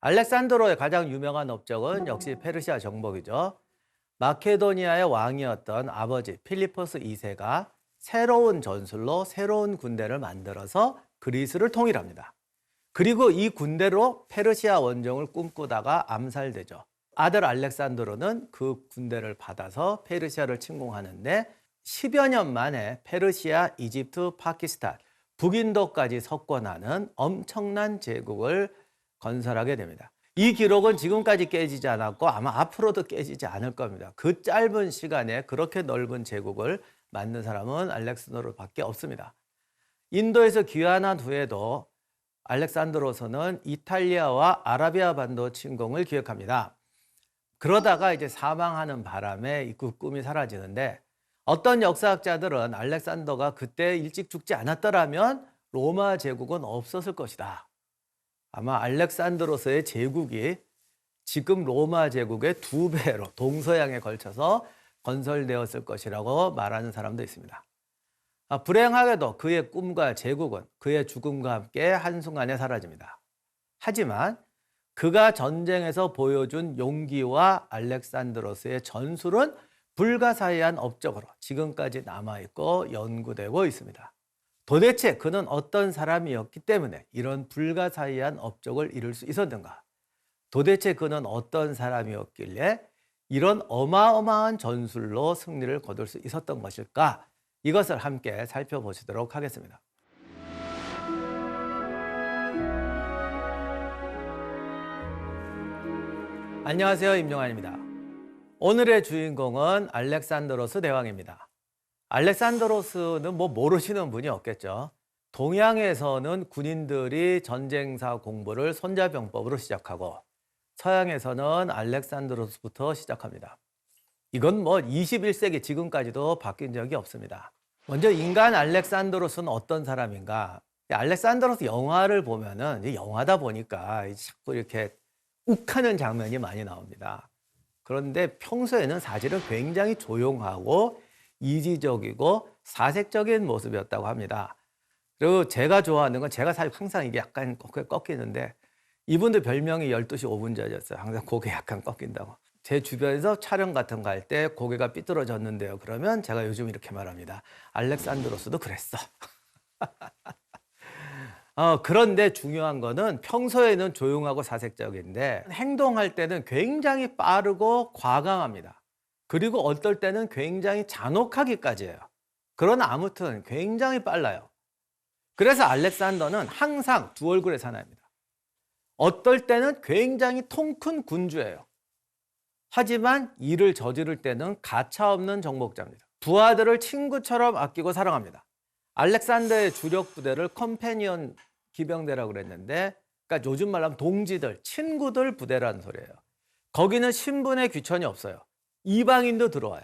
알렉산드로의 가장 유명한 업적은 역시 페르시아 정복이죠. 마케도니아의 왕이었던 아버지 필리포스 2세가 새로운 전술로 새로운 군대를 만들어서 그리스를 통일합니다. 그리고 이 군대로 페르시아 원정을 꿈꾸다가 암살되죠. 아들 알렉산드로는 그 군대를 받아서 페르시아를 침공하는데 10여 년 만에 페르시아, 이집트, 파키스탄, 북인도까지 석권하는 엄청난 제국을 건설하게 됩니다. 이 기록은 지금까지 깨지지 않았고 아마 앞으로도 깨지지 않을 겁니다. 그 짧은 시간에 그렇게 넓은 제국을 만든 사람은 알렉산드로밖에 없습니다. 인도에서 귀환한 후에도 알렉산드로스는 이탈리아와 아라비아 반도 침공을 기획합니다. 그러다가 이제 사망하는 바람에 그 꿈이 사라지는데 어떤 역사학자들은 알렉산더가 그때 일찍 죽지 않았더라면 로마 제국은 없었을 것이다. 아마 알렉산드로스의 제국이 지금 로마 제국의 2배로 동서양에 걸쳐서 건설되었을 것이라고 말하는 사람도 있습니다. 불행하게도 그의 꿈과 제국은 그의 죽음과 함께 한순간에 사라집니다. 하지만 그가 전쟁에서 보여준 용기와 알렉산드로스의 전술은 불가사의한 업적으로 지금까지 남아있고 연구되고 있습니다. 도대체 그는 어떤 사람이었기 때문에 이런 불가사의한 업적을 이룰 수 있었는가? 도대체 그는 어떤 사람이었길래 이런 어마어마한 전술로 승리를 거둘 수 있었던 것일까? 이것을 함께 살펴보시도록 하겠습니다. 안녕하세요, 임종환입니다. 오늘의 주인공은 알렉산드로스 대왕입니다. 알렉산드로스는 모르시는 분이 없겠죠. 동양에서는 군인들이 전쟁사 공부를 손자병법으로 시작하고 서양에서는 알렉산드로스부터 시작합니다. 이건 21세기 지금까지도 바뀐 적이 없습니다. 먼저 인간 알렉산드로스는 어떤 사람인가? 알렉산드로스 영화를 보면은 영화다 보니까 자꾸 이렇게 욱하는 장면이 많이 나옵니다. 그런데 평소에는 사실은 굉장히 조용하고 이지적이고 사색적인 모습이었다고 합니다. 그리고 제가 좋아하는 건 제가 사실 항상 이게 약간 꺾이는데 이분도 별명이 12시 5분자였어요. 항상 고개 약간 꺾인다고. 제 주변에서 촬영 같은 거 할 때 고개가 삐뚤어졌는데요. 그러면 제가 요즘 이렇게 말합니다. 알렉산드로스도 그랬어. 그런데 중요한 거는 평소에는 조용하고 사색적인데 행동할 때는 굉장히 빠르고 과감합니다. 그리고 어떨 때는 굉장히 잔혹하기까지 해요. 그러나 아무튼 굉장히 빨라요. 그래서 알렉산더는 항상 두 얼굴의 사나이입니다. 어떨 때는 굉장히 통 큰 군주예요. 하지만 일을 저지를 때는 가차없는 정복자입니다. 부하들을 친구처럼 아끼고 사랑합니다. 알렉산더의 주력 부대를 컴패니언 기병대라고 그랬는데, 그러니까 요즘 말로 하면 동지들, 친구들 부대라는 소리예요. 거기는 신분의 귀천이 없어요. 이방인도 들어와요.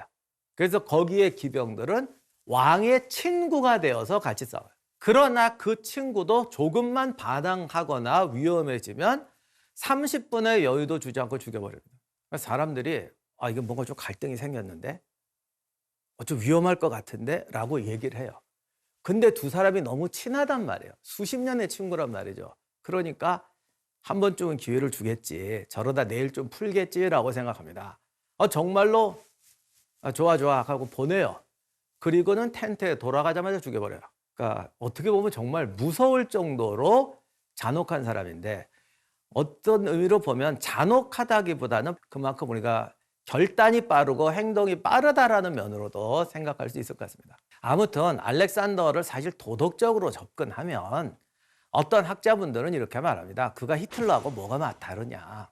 그래서 거기에 기병들은 왕의 친구가 되어서 같이 싸워요. 그러나 그 친구도 조금만 반항하거나 위험해지면 30분의 여유도 주지 않고 죽여버립니다. 사람들이 이게 뭔가 좀 갈등이 생겼는데 좀 위험할 것 같은데 라고 얘기를 해요. 근데 두 사람이 너무 친하단 말이에요. 수십 년의 친구란 말이죠. 그러니까 한 번쯤은 기회를 주겠지. 저러다 내일 좀 풀겠지라고 생각합니다. 정말로 좋아 하고 보내요. 그리고는 텐트에 돌아가자마자 죽여버려요. 그러니까 어떻게 보면 정말 무서울 정도로 잔혹한 사람인데 어떤 의미로 보면 잔혹하다기보다는 그만큼 우리가 결단이 빠르고 행동이 빠르다라는 면으로도 생각할 수 있을 것 같습니다. 아무튼 알렉산더를 사실 도덕적으로 접근하면 어떤 학자분들은 이렇게 말합니다. 그가 히틀러하고 뭐가 다르냐.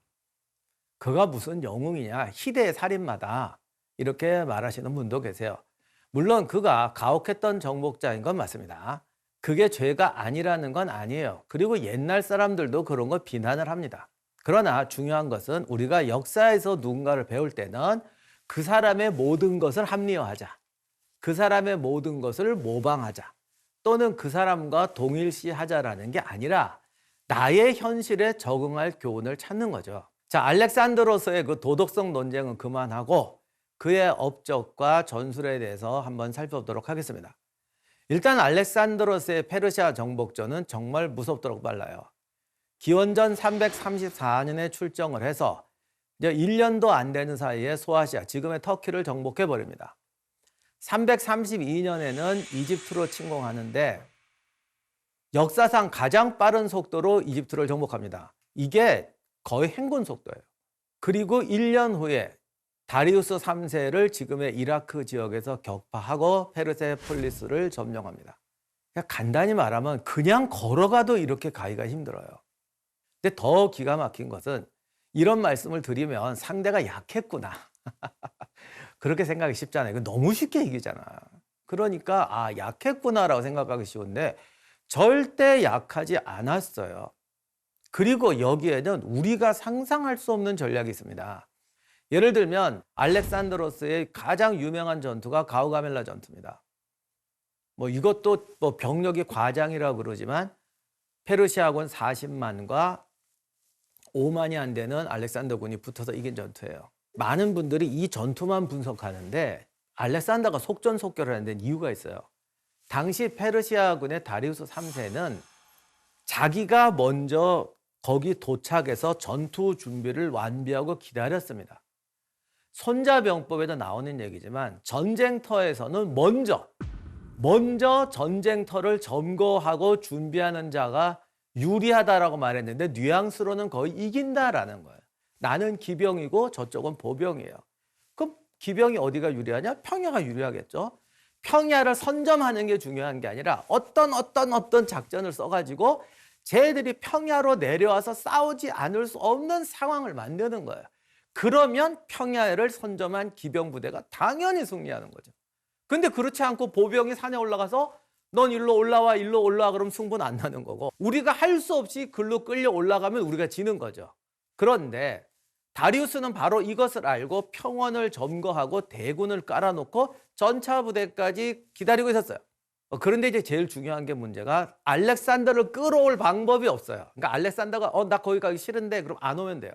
그가 무슨 영웅이냐. 희대의 살인마다. 이렇게 말하시는 분도 계세요. 물론 그가 가혹했던 정복자인 건 맞습니다. 그게 죄가 아니라는 건 아니에요. 그리고 옛날 사람들도 그런 거 비난을 합니다. 그러나 중요한 것은 우리가 역사에서 누군가를 배울 때는 그 사람의 모든 것을 합리화하자. 그 사람의 모든 것을 모방하자. 또는 그 사람과 동일시하자라는 게 아니라 나의 현실에 적응할 교훈을 찾는 거죠. 자, 알렉산드로스의 그 도덕성 논쟁은 그만하고 그의 업적과 전술에 대해서 한번 살펴보도록 하겠습니다. 일단 알렉산드로스의 페르시아 정복전은 정말 무섭도록 빨라요. 기원전 334년에 출정을 해서 이제 1년도 안 되는 사이에 소아시아, 지금의 터키를 정복해 버립니다. 332년에는 이집트로 침공하는데 역사상 가장 빠른 속도로 이집트를 정복합니다. 이게 거의 행군 속도예요. 그리고 1년 후에 다리우스 3세를 지금의 이라크 지역에서 격파하고 페르세폴리스를 점령합니다. 그냥 간단히 말하면 그냥 걸어가도 이렇게 가기가 힘들어요. 근데 더 기가 막힌 것은 이런 말씀을 드리면 상대가 약했구나. 그렇게 생각이 쉽잖아요. 이거 너무 쉽게 이기잖아. 그러니까 약했구나라고 생각하기 쉬운데 절대 약하지 않았어요. 그리고 여기에는 우리가 상상할 수 없는 전략이 있습니다. 예를 들면 알렉산드로스의 가장 유명한 전투가 가우가멜라 전투입니다. 이것도 병력이 과장이라고 그러지만 페르시아군 40만과 5만이 안 되는 알렉산더군이 붙어서 이긴 전투예요. 많은 분들이 이 전투만 분석하는데 알렉산더가 속전속결을 하는 데는 이유가 있어요. 당시 페르시아군의 다리우스 3세는 자기가 먼저 거기 도착해서 전투 준비를 완비하고 기다렸습니다. 손자병법에도 나오는 얘기지만 전쟁터에서는 먼저 전쟁터를 점거하고 준비하는 자가 유리하다라고 말했는데 뉘앙스로는 거의 이긴다라는 거예요. 나는 기병이고 저쪽은 보병이에요. 그럼 기병이 어디가 유리하냐? 평야가 유리하겠죠. 평야를 선점하는 게 중요한 게 아니라 어떤 작전을 써가지고 쟤들이 평야로 내려와서 싸우지 않을 수 없는 상황을 만드는 거예요. 그러면 평야를 선점한 기병 부대가 당연히 승리하는 거죠. 근데 그렇지 않고 보병이 산에 올라가서 넌 일로 올라와 그러면 승부는 안 나는 거고 우리가 할 수 없이 글로 끌려 올라가면 우리가 지는 거죠. 그런데 다리우스는 바로 이것을 알고 평원을 점거하고 대군을 깔아놓고 전차 부대까지 기다리고 있었어요. 그런데 이제 제일 중요한 게 문제가 알렉산더를 끌어올 방법이 없어요. 그러니까 알렉산더가 나 거기 가기 싫은데 그럼 안 오면 돼요.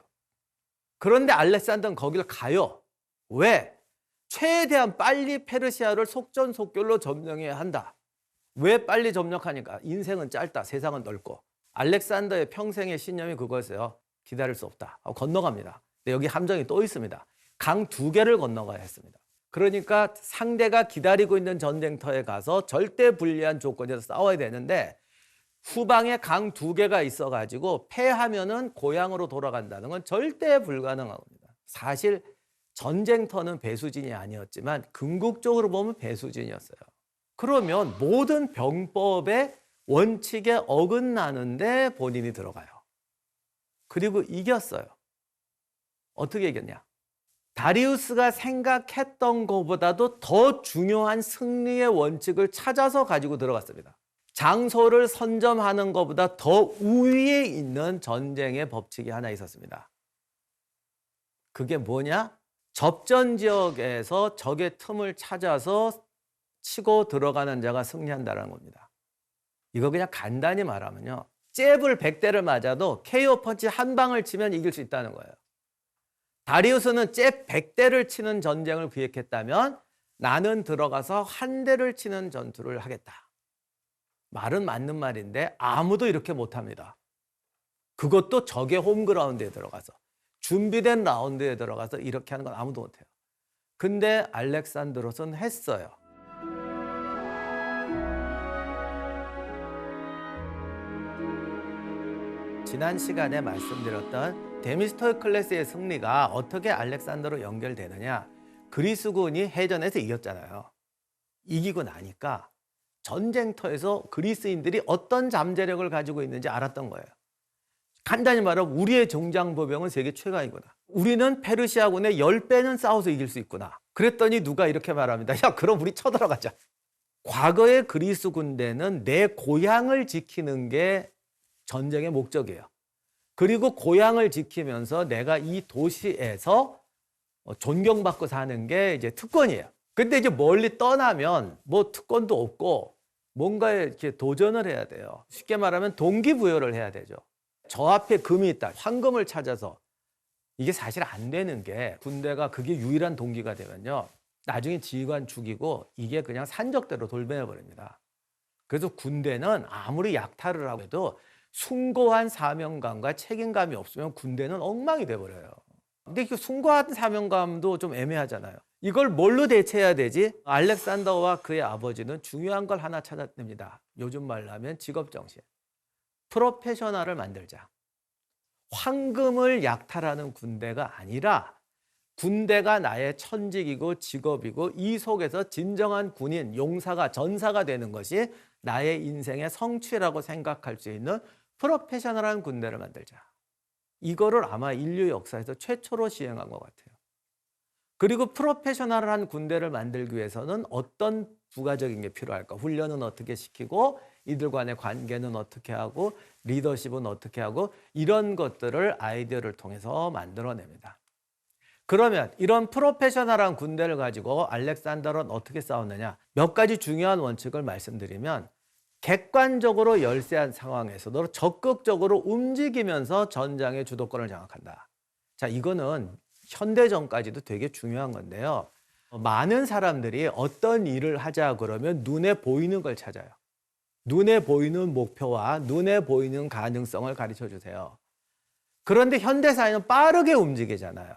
그런데 알렉산더는 거기를 가요. 왜? 최대한 빨리 페르시아를 속전속결로 점령해야 한다. 왜 빨리 점령하니까? 인생은 짧다. 세상은 넓고. 알렉산더의 평생의 신념이 그거였어요. 기다릴 수 없다. 건너갑니다. 근데 여기 함정이 또 있습니다. 강 2개를 건너가야 했습니다. 그러니까 상대가 기다리고 있는 전쟁터에 가서 절대 불리한 조건에서 싸워야 되는데 후방에 강 2개가 있어가지고 패하면은 고향으로 돌아간다는 건 절대 불가능한 겁니다. 사실 전쟁터는 배수진이 아니었지만 궁극적으로 보면 배수진이었어요. 그러면 모든 병법의 원칙에 어긋나는데 본인이 들어가요. 그리고 이겼어요. 어떻게 이겼냐? 다리우스가 생각했던 것보다도 더 중요한 승리의 원칙을 찾아서 가지고 들어갔습니다. 장소를 선점하는 것보다 더 우위에 있는 전쟁의 법칙이 하나 있었습니다. 그게 뭐냐? 접전 지역에서 적의 틈을 찾아서 치고 들어가는 자가 승리한다는 겁니다. 이거 그냥 간단히 말하면요. 잽을 100대를 맞아도 KO 펀치 한 방을 치면 이길 수 있다는 거예요. 다리우스는 잽 100대를 치는 전쟁을 기획했다면 나는 들어가서 한 대를 치는 전투를 하겠다. 말은 맞는 말인데 아무도 이렇게 못합니다. 그것도 적의 홈그라운드에 들어가서 준비된 라운드에 들어가서 이렇게 하는 건 아무도 못해요. 근데 알렉산드로스는 했어요. 지난 시간에 말씀드렸던 데미스토클레스의 승리가 어떻게 알렉산더로 연결되느냐. 그리스군이 해전에서 이겼잖아요. 이기고 나니까 전쟁터에서 그리스인들이 어떤 잠재력을 가지고 있는지 알았던 거예요. 간단히 말하면 우리의 정장보병은 세계 최강이구나. 우리는 페르시아군의 10배는 싸워서 이길 수 있구나. 그랬더니 누가 이렇게 말합니다. 야, 그럼 우리 쳐들어가자. 과거의 그리스 군대는 내 고향을 지키는 게 전쟁의 목적이에요. 그리고 고향을 지키면서 내가 이 도시에서 존경받고 사는 게 이제 특권이에요. 근데 이제 멀리 떠나면 뭐 특권도 없고 뭔가에 이렇게 도전을 해야 돼요. 쉽게 말하면 동기부여를 해야 되죠. 저 앞에 금이 있다. 황금을 찾아서 이게 사실 안 되는 게 군대가 그게 유일한 동기가 되면요. 나중에 지휘관 죽이고 이게 그냥 산적대로 돌변해 버립니다. 그래서 군대는 아무리 약탈을 하고 해도 숭고한 사명감과 책임감이 없으면 군대는 엉망이 돼버려요. 근데 그 숭고한 사명감도 좀 애매하잖아요. 이걸 뭘로 대체해야 되지? 알렉산더와 그의 아버지는 중요한 걸 하나 찾아냅니다. 요즘 말로 하면 직업정신. 프로페셔널을 만들자. 황금을 약탈하는 군대가 아니라 군대가 나의 천직이고 직업이고 이 속에서 진정한 군인, 용사가, 전사가 되는 것이 나의 인생의 성취라고 생각할 수 있는 프로페셔널한 군대를 만들자. 이거를 아마 인류 역사에서 최초로 시행한 것 같아요. 그리고 프로페셔널한 군대를 만들기 위해서는 어떤 부가적인 게 필요할까? 훈련은 어떻게 시키고 이들 간의 관계는 어떻게 하고 리더십은 어떻게 하고 이런 것들을 아이디어를 통해서 만들어냅니다. 그러면 이런 프로페셔널한 군대를 가지고 알렉산더는 어떻게 싸웠느냐? 몇 가지 중요한 원칙을 말씀드리면 객관적으로 열세한 상황에서도 적극적으로 움직이면서 전장의 주도권을 장악한다. 자, 이거는 현대전까지도 되게 중요한 건데요. 많은 사람들이 어떤 일을 하자 그러면 눈에 보이는 걸 찾아요. 눈에 보이는 목표와 눈에 보이는 가능성을 가르쳐 주세요. 그런데 현대사회는 빠르게 움직이잖아요.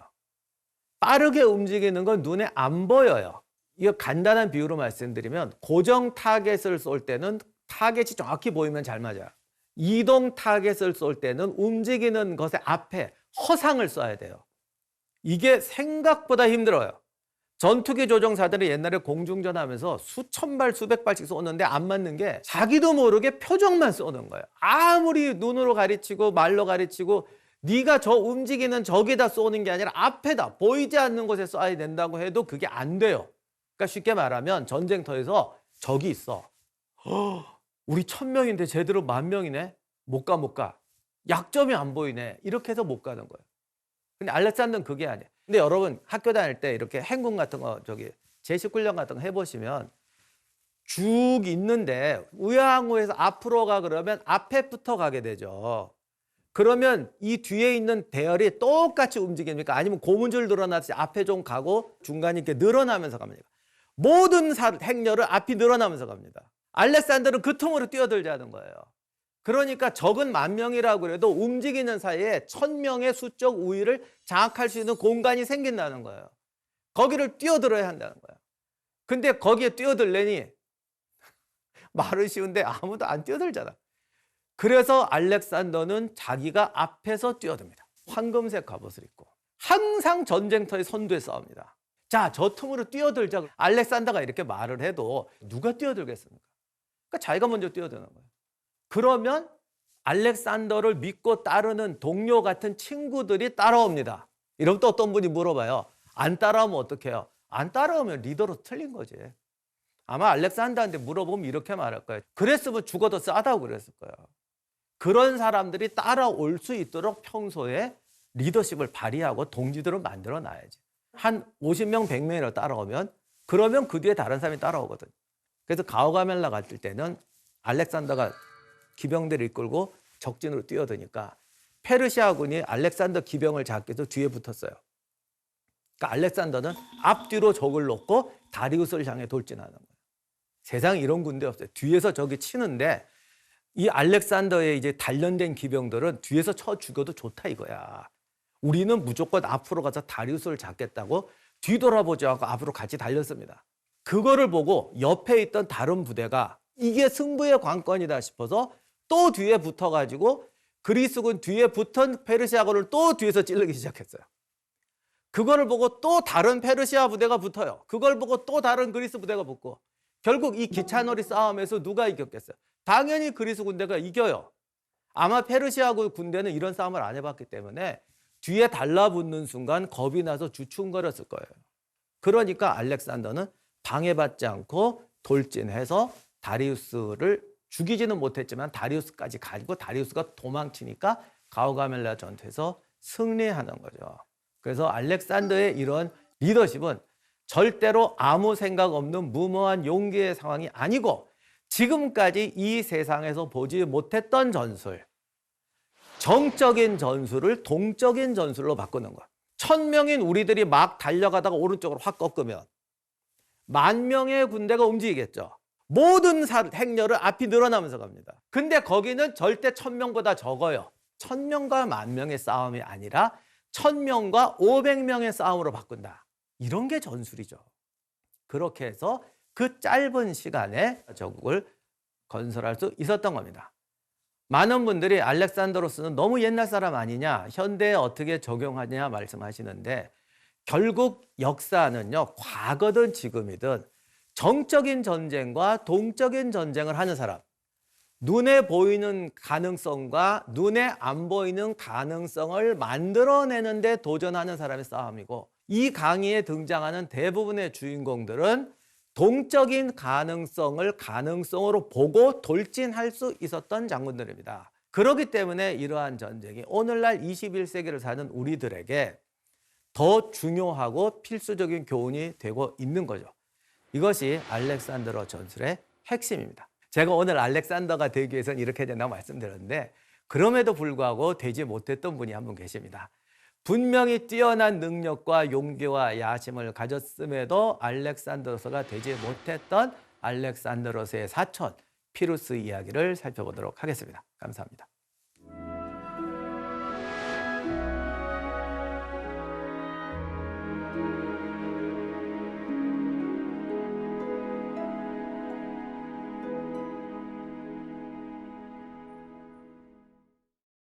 빠르게 움직이는 건 눈에 안 보여요. 이거 간단한 비유로 말씀드리면 고정 타겟을 쏠 때는 타겟이 정확히 보이면 잘 맞아요. 이동 타겟을 쏠 때는 움직이는 것의 앞에 허상을 쏴야 돼요. 이게 생각보다 힘들어요. 전투기 조종사들이 옛날에 공중전 하면서 수천 발, 수백 발씩 쏘는데 안 맞는 게 자기도 모르게 표정만 쏘는 거예요. 아무리 눈으로 가르치고 말로 가르치고 네가 저 움직이는 저기다 쏘는 게 아니라 앞에다 보이지 않는 곳에 쏴야 된다고 해도 그게 안 돼요. 그러니까 쉽게 말하면 전쟁터에서 적이 있어. 우리 1000명인데 제대로 10,000명이네. 못 가. 약점이 안 보이네. 이렇게 해서 못 가는 거예요. 근데 알렉산더는 그게 아니에요. 근데 여러분 학교 다닐 때 이렇게 행군 같은 거 제식훈련 같은 거 해보시면 쭉 있는데 우양우에서 앞으로 가 그러면 앞에 붙어 가게 되죠. 그러면 이 뒤에 있는 대열이 똑같이 움직입니까? 아니면 고무줄 늘어나듯이 앞에 좀 가고 중간이 이렇게 늘어나면서 갑니까? 모든 행렬을 앞이 늘어나면서 갑니다. 알렉산더는 그 틈으로 뛰어들자는 거예요. 그러니까 적은 10,000명이라고 해도 움직이는 사이에 1000명의 수적 우위를 장악할 수 있는 공간이 생긴다는 거예요. 거기를 뛰어들어야 한다는 거예요. 근데 거기에 뛰어들려니 말은 쉬운데 아무도 안 뛰어들잖아. 그래서 알렉산더는 자기가 앞에서 뛰어듭니다. 황금색 갑옷을 입고 항상 전쟁터의 선두에 싸웁니다. 자, 저 틈으로 뛰어들자. 알렉산더가 이렇게 말을 해도 누가 뛰어들겠습니까? 그러니까 자기가 먼저 뛰어드는 거예요. 그러면 알렉산더를 믿고 따르는 동료 같은 친구들이 따라옵니다. 이러면 또 어떤 분이 물어봐요. 안 따라오면 어떡해요? 안 따라오면 리더로 틀린 거지. 아마 알렉산더한테 물어보면 이렇게 말할 거예요. 그랬으면 죽어도 싸다고 그랬을 거예요. 그런 사람들이 따라올 수 있도록 평소에 리더십을 발휘하고 동지들을 만들어 놔야지. 한 50명, 100명이라도 따라오면 그러면 그 뒤에 다른 사람이 따라오거든요. 그래서 가오가멜라 갔을 때는 알렉산더가 기병들을 이끌고 적진으로 뛰어드니까 페르시아군이 알렉산더 기병을 잡기 위해서 뒤에 붙었어요. 그러니까 알렉산더는 앞뒤로 적을 놓고 다리우스를 향해 돌진하는 거예요. 세상에 이런 군대 없어요. 뒤에서 적이 치는데 이 알렉산더의 이제 단련된 기병들은 뒤에서 쳐 죽여도 좋다 이거야. 우리는 무조건 앞으로 가서 다리우스를 잡겠다고 뒤돌아보지 않고 앞으로 같이 달렸습니다. 그거를 보고 옆에 있던 다른 부대가 이게 승부의 관건이다 싶어서 또 뒤에 붙어가지고 그리스군 뒤에 붙은 페르시아군을 또 뒤에서 찌르기 시작했어요. 그거를 보고 또 다른 페르시아 부대가 붙어요. 그걸 보고 또 다른 그리스 부대가 붙고 결국 이 기차놀이 싸움에서 누가 이겼겠어요? 당연히 그리스 군대가 이겨요. 아마 페르시아 군대는 이런 싸움을 안 해봤기 때문에 뒤에 달라붙는 순간 겁이 나서 주춤거렸을 거예요. 그러니까 알렉산더는 방해받지 않고 돌진해서 다리우스를 죽이지는 못했지만 다리우스까지 가지고 다리우스가 도망치니까 가오가멜라 전투에서 승리하는 거죠. 그래서 알렉산더의 이런 리더십은 절대로 아무 생각 없는 무모한 용기의 상황이 아니고 지금까지 이 세상에서 보지 못했던 전술, 정적인 전술을 동적인 전술로 바꾸는 것. 1000명인 우리들이 막 달려가다가 오른쪽으로 확 꺾으면 10,000명의 군대가 움직이겠죠. 모든 행렬을 앞이 늘어나면서 갑니다. 근데 거기는 절대 1000명보다 적어요. 1000명과 10,000명의 싸움이 아니라 1000명과 500명의 싸움으로 바꾼다. 이런 게 전술이죠. 그렇게 해서 그 짧은 시간에 저국을 건설할 수 있었던 겁니다. 많은 분들이 알렉산드로스는 너무 옛날 사람 아니냐, 현대에 어떻게 적용하냐 말씀하시는데, 결국 역사는요, 과거든 지금이든 정적인 전쟁과 동적인 전쟁을 하는 사람, 눈에 보이는 가능성과 눈에 안 보이는 가능성을 만들어내는데 도전하는 사람의 싸움이고, 이 강의에 등장하는 대부분의 주인공들은 동적인 가능성을 가능성으로 보고 돌진할 수 있었던 장군들입니다. 그렇기 때문에 이러한 전쟁이 오늘날 21세기를 사는 우리들에게 더 중요하고 필수적인 교훈이 되고 있는 거죠. 이것이 알렉산드로 전술의 핵심입니다. 제가 오늘 알렉산더가 되기 위해서는 이렇게 된다고 말씀드렸는데, 그럼에도 불구하고 되지 못했던 분이 한 분 계십니다. 분명히 뛰어난 능력과 용기와 야심을 가졌음에도 알렉산드로스가 되지 못했던 알렉산드로스의 사촌 피루스 이야기를 살펴보도록 하겠습니다. 감사합니다.